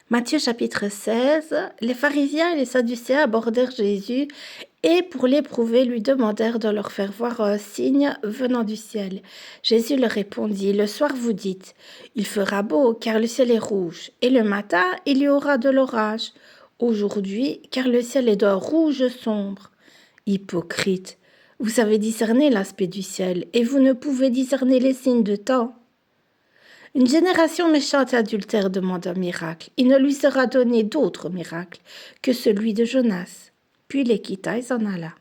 Matthieu chapitre 16, les pharisiens et les sadducéens abordèrent Jésus et pour l'éprouver lui demandèrent de leur faire voir un signe venant du ciel. Jésus leur répondit, le soir vous dites, il fera beau car le ciel est rouge, et le matin il y aura de l'orage. Aujourd'hui, car le ciel est d'un rouge sombre. Hypocrite, vous savez discerner l'aspect du ciel et vous ne pouvez discerner les signes de temps. Une génération méchante et adultère demande un miracle. Il ne lui sera donné d'autre miracle que celui de Jonas. Puis il les quitta et s'en alla.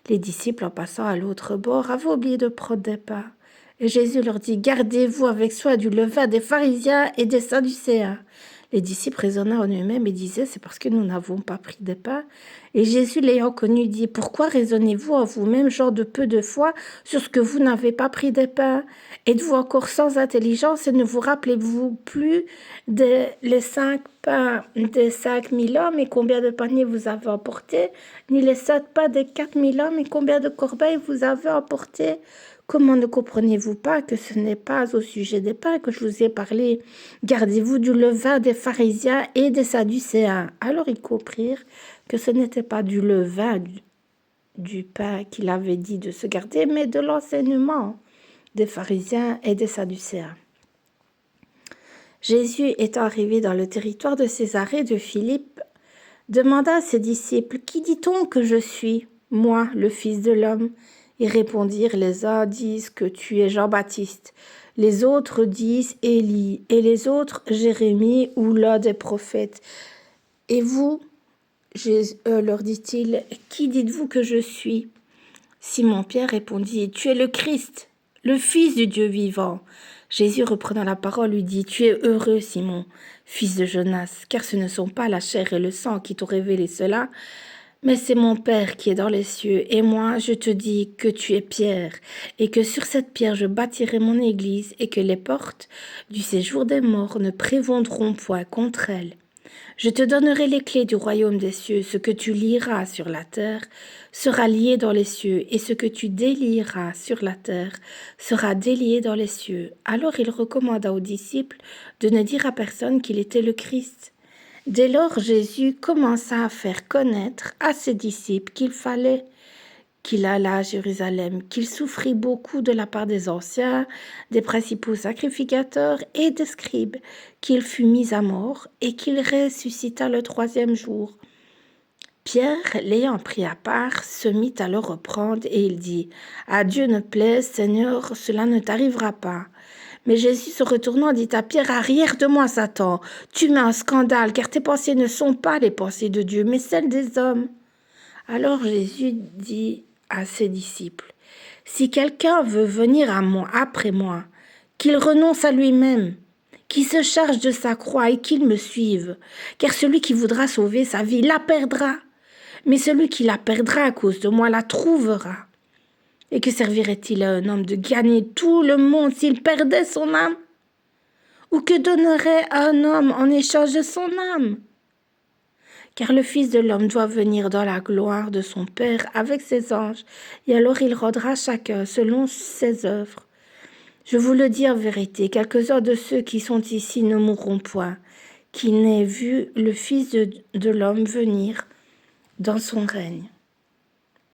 Les disciples, en passant à l'autre bord, avaient oublié de prendre des pains. Et Jésus leur dit, gardez-vous avec soin du levain des pharisiens et des sadducéens. Les disciples raisonnaient en êmes et disaient, c'est parce que nous n'avons pas pris des pains. Et Jésus, l'ayant connu, dit, pourquoi raisonnez-vous en vous-même, genre de peu de foi, sur ce que vous n'avez pas pris des pains? Êtes-vous encore sans intelligence et ne vous rappelez-vous plus les 5 pains des 5000 hommes et combien de paniers vous avez emportés, ni les 7 pains des 4000 hommes et combien de corbeilles vous avez emportés? Comment ne comprenez-vous pas que ce n'est pas au sujet des pains que je vous ai parlé? Gardez-vous du levain des pharisiens et des sadducéens. Alors ils comprirent que ce n'était pas du levain du pain qu'il avait dit de se garder, mais de l'enseignement des pharisiens et des sadducéens. Jésus étant arrivé dans le territoire de Césarée de Philippe, demanda à ses disciples, « Qui dit-on que je suis, moi, le Fils de l'homme ?» Ils répondirent, les uns disent que tu es Jean-Baptiste, les autres disent Élie, et les autres Jérémie ou l'un des prophètes. Et vous, leur dit-il, qui dites-vous que je suis? Simon-Pierre répondit, tu es le Christ, le Fils du Dieu vivant. Jésus reprenant la parole lui dit, tu es heureux Simon, fils de Jonas, car ce ne sont pas la chair et le sang qui t'ont révélé cela, mais c'est mon Père qui est dans les cieux. Et moi, je te dis que tu es Pierre, et que sur cette pierre je bâtirai mon église, et que les portes du séjour des morts ne prévaudront point contre elle. Je te donnerai les clés du royaume des cieux. Ce que tu lieras sur la terre sera lié dans les cieux, et ce que tu délieras sur la terre sera délié dans les cieux. Alors il recommanda aux disciples de ne dire à personne qu'il était le Christ. Dès lors, Jésus commença à faire connaître à ses disciples qu'il fallait qu'il allât à Jérusalem, qu'il souffrit beaucoup de la part des anciens, des principaux sacrificateurs et des scribes, qu'il fut mis à mort et qu'il ressuscita le 3e jour. Pierre, l'ayant pris à part, se mit à le reprendre et il dit, « À Dieu ne plaise, Seigneur, cela ne t'arrivera pas. » Mais Jésus se retournant dit à Pierre, « Arrière de moi, Satan, tu mets un scandale, car tes pensées ne sont pas les pensées de Dieu, mais celles des hommes. » Alors Jésus dit à ses disciples, « Si quelqu'un veut venir à moi, après moi, qu'il renonce à lui-même, qu'il se charge de sa croix et qu'il me suive, car celui qui voudra sauver sa vie la perdra, mais celui qui la perdra à cause de moi la trouvera. Et que servirait-il à un homme de gagner tout le monde s'il perdait son âme? Ou que donnerait à un homme en échange de son âme? Car le Fils de l'homme doit venir dans la gloire de son Père avec ses anges, et alors il rendra chacun selon ses œuvres. Je vous le dis en vérité, quelques-uns de ceux qui sont ici ne mourront point, qui n'aient vu le Fils de l'homme venir dans son règne. »